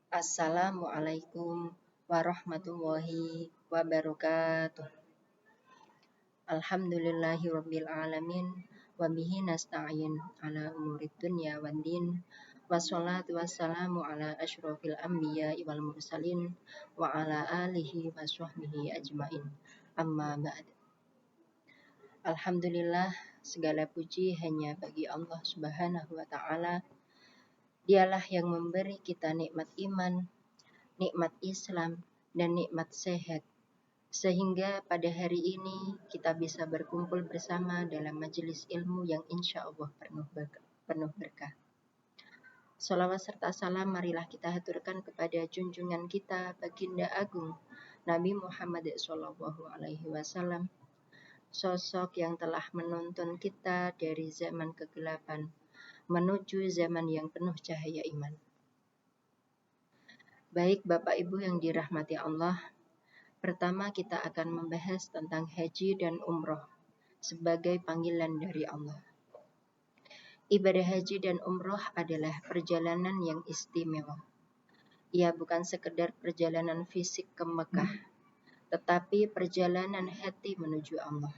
Assalamualaikum warahmatullahi wabarakatuh. Alhamdulillahirabbil alamin wa bihi nasta'in ala umurid dunya waddin. Wassalatu wassalamu ala asyrofil anbiya'i wal mursalin wa ala alihi wa sahbihi ajmain. Amma ba'd. Alhamdulillah, segala puji hanya bagi Allah Subhanahu wa taala. Dialah yang memberi kita nikmat iman, nikmat Islam, dan nikmat sehat, sehingga pada hari ini kita bisa berkumpul bersama dalam majelis ilmu yang insya Allah penuh berkah. Salawat serta salam marilah kita haturkan kepada junjungan kita Baginda Agung Nabi Muhammad SAW, sosok yang telah menuntun kita dari zaman kegelapan menuju zaman yang penuh cahaya iman. Baik Bapak Ibu yang dirahmati Allah, pertama kita akan membahas tentang haji dan umroh sebagai panggilan dari Allah. Ibadah haji dan umroh adalah perjalanan yang istimewa. Ia bukan sekedar perjalanan fisik ke Mekah, tetapi perjalanan hati menuju Allah.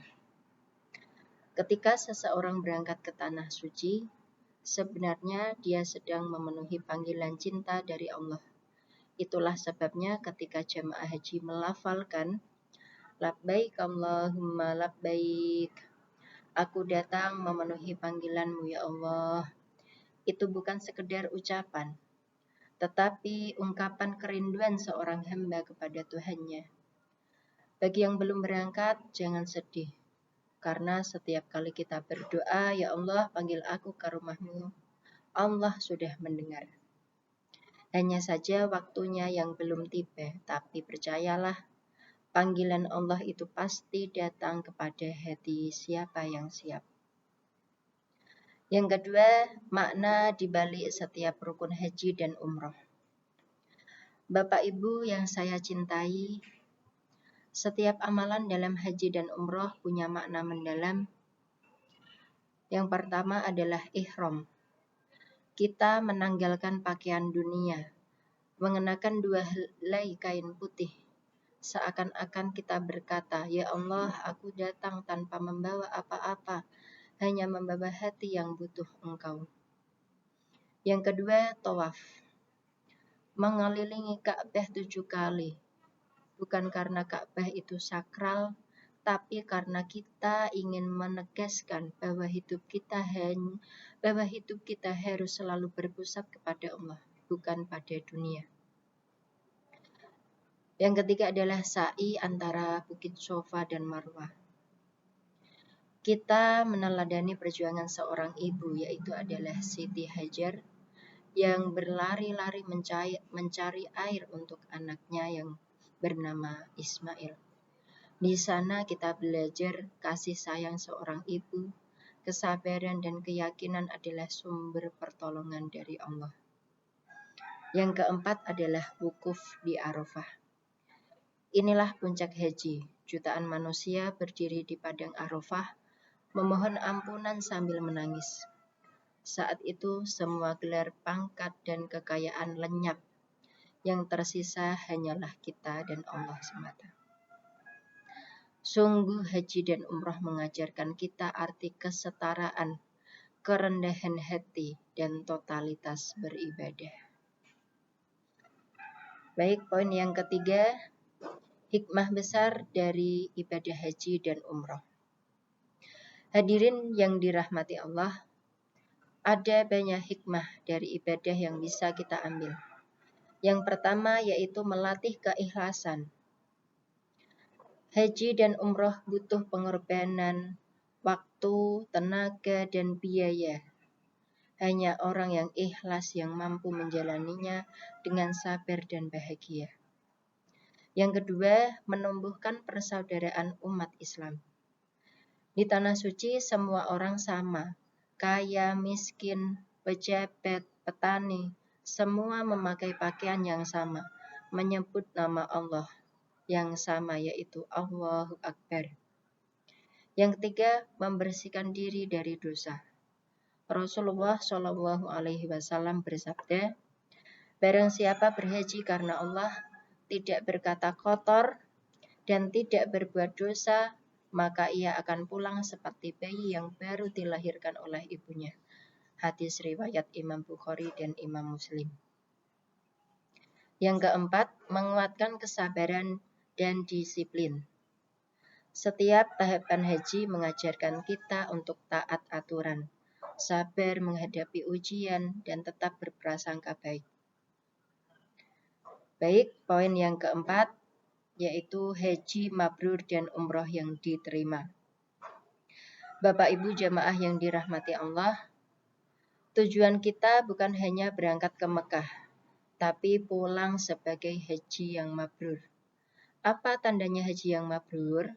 Ketika seseorang berangkat ke tanah suci, sebenarnya dia sedang memenuhi panggilan cinta dari Allah. Itulah sebabnya ketika jemaah haji melafalkan labbaik Allahumma labbaik, aku datang memenuhi panggilanmu ya Allah, itu bukan sekedar ucapan, tetapi ungkapan kerinduan seorang hamba kepada Tuhannya. Bagi yang belum berangkat, jangan sedih, karena setiap kali kita berdoa, ya Allah panggil aku ke rumahmu, Allah sudah mendengar. Hanya saja waktunya yang belum tiba, tapi percayalah, panggilan Allah itu pasti datang kepada hati siapa yang siap. Yang kedua, makna dibalik setiap rukun haji dan umroh. Bapak Ibu yang saya cintai, setiap amalan dalam haji dan umroh punya makna mendalam. Yang pertama adalah ihram. Kita menanggalkan pakaian dunia, mengenakan 2 helai kain putih, seakan-akan kita berkata, ya Allah, aku datang tanpa membawa apa-apa, hanya membawa hati yang butuh Engkau. Yang kedua, tawaf. Mengelilingi Ka'bah 7 kali, bukan karena Ka'bah itu sakral, tapi karena kita ingin menegaskan bahwa hidup kita harus selalu berpusat kepada Allah, bukan pada dunia. Yang ketiga adalah sa'i antara Bukit Sofa dan Marwah. Kita meneladani perjuangan seorang ibu, yaitu adalah Siti Hajar, yang berlari-lari mencari air untuk anaknya yang bernama Ismail. Di sana kita belajar kasih sayang seorang ibu, kesabaran dan keyakinan adalah sumber pertolongan dari Allah. Yang keempat adalah wukuf di Arafah. Inilah puncak haji, jutaan manusia berdiri di padang Arafah, memohon ampunan sambil menangis. Saat itu semua gelar pangkat dan kekayaan lenyap, yang tersisa hanyalah kita dan Allah semata. Sungguh haji dan umroh mengajarkan kita arti kesetaraan, kerendahan hati, dan totalitas beribadah. Baik, poin yang ketiga, hikmah besar dari ibadah haji dan umroh. Hadirin yang dirahmati Allah, ada banyak hikmah dari ibadah yang bisa kita ambil. Yang pertama yaitu melatih keikhlasan. Haji dan umroh butuh pengorbanan, waktu, tenaga, dan biaya. Hanya orang yang ikhlas yang mampu menjalaninya dengan sabar dan bahagia. Yang kedua, menumbuhkan persaudaraan umat Islam. Di tanah suci semua orang sama, kaya, miskin, pejabat, petani, semua memakai pakaian yang sama, menyebut nama Allah yang sama, yaitu Allahu Akbar. Yang ketiga, membersihkan diri dari dosa. Rasulullah SAW bersabda, Barang siapa berhaji karena Allah, tidak berkata kotor, dan tidak berbuat dosa, maka ia akan pulang seperti bayi yang baru dilahirkan oleh ibunya. Hadis riwayat Imam Bukhari dan Imam Muslim. Yang keempat, menguatkan kesabaran dan disiplin. Setiap tahapan haji mengajarkan kita untuk taat aturan, sabar menghadapi ujian, dan tetap berprasangka baik. Baik, poin yang keempat, yaitu haji mabrur dan umroh yang diterima. Bapak Ibu jamaah yang dirahmati Allah, tujuan kita bukan hanya berangkat ke Mekah, tapi pulang sebagai haji yang mabrur. Apa tandanya haji yang mabrur?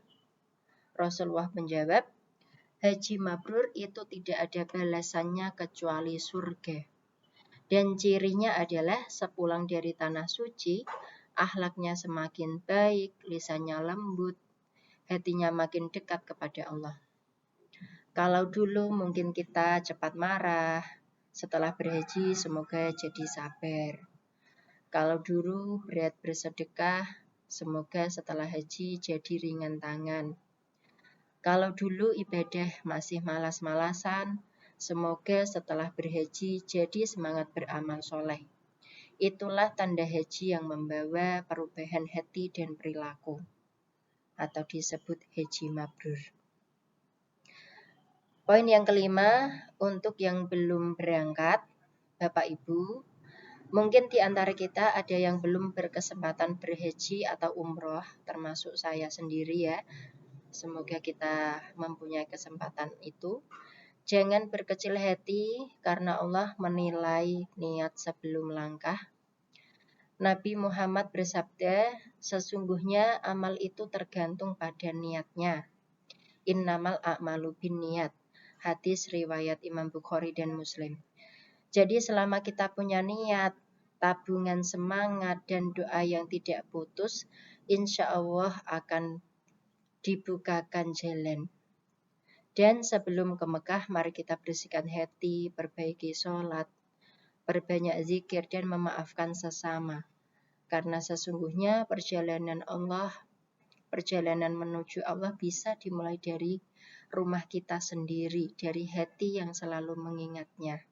Rasulullah menjawab, haji mabrur itu tidak ada balasannya kecuali surga. Dan cirinya adalah sepulang dari tanah suci, akhlaknya semakin baik, lisannya lembut, hatinya makin dekat kepada Allah. Kalau dulu mungkin kita cepat marah, setelah berhaji semoga jadi sabar. Kalau dulu berat bersedekah, semoga setelah haji jadi ringan tangan. Kalau dulu ibadah masih malas-malasan, semoga setelah berhaji jadi semangat beramal soleh. Itulah tanda haji yang membawa perubahan hati dan perilaku, atau disebut haji mabrur. Poin yang kelima, untuk yang belum berangkat, Bapak Ibu, mungkin di antara kita ada yang belum berkesempatan berhaji atau umroh, termasuk saya sendiri ya. Semoga kita mempunyai kesempatan itu. Jangan berkecil hati karena Allah menilai niat sebelum langkah. Nabi Muhammad bersabda, sesungguhnya amal itu tergantung pada niatnya. Innamal a'malu binniyat. Hadis riwayat Imam Bukhari dan Muslim. Jadi selama kita punya niat, tabungan semangat, dan doa yang tidak putus, insya Allah akan dibukakan jalan. Dan sebelum ke Mekah, mari kita bersihkan hati, perbaiki sholat, perbanyak zikir, dan memaafkan sesama. Karena sesungguhnya perjalanan menuju Allah bisa dimulai dari rumah kita sendiri, dari hati yang selalu mengingatnya.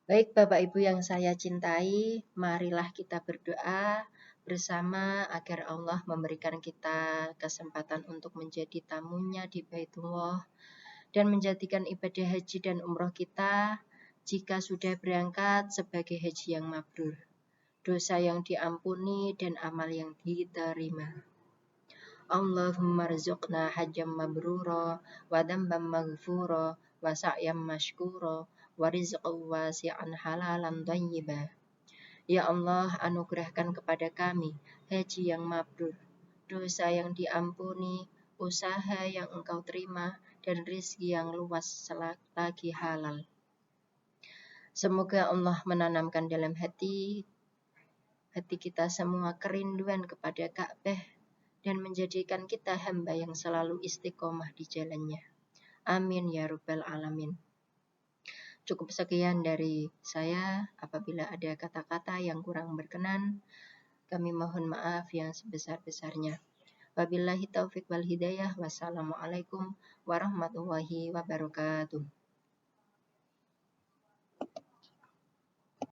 Baik Bapak Ibu yang saya cintai, marilah kita berdoa bersama agar Allah memberikan kita kesempatan untuk menjadi tamunya di Baitullah dan menjadikan ibadah haji dan umroh kita jika sudah berangkat sebagai haji yang mabrur, dosa yang diampuni dan amal yang diterima. Allahumma rzuqna hajjam mabrura wa dhanbam maghfura wa sa'yam mashkura wa rizqan wasi'an halalan thayyiba. Ya Allah, anugerahkan kepada kami haji yang mabrur, dosa yang diampuni, usaha yang Engkau terima, dan rezeki yang luas selagi halal. Semoga Allah menanamkan dalam hati kita semua kerinduan kepada Ka'bah dan menjadikan kita hamba yang selalu istiqomah di jalannya. Amin ya rabbal alamin. Cukup sekian dari saya. Apabila ada kata-kata yang kurang berkenan, kami mohon maaf yang sebesar-besarnya. Wabillahi taufiq wal hidayah. Wassalamualaikum warahmatullahi wabarakatuh.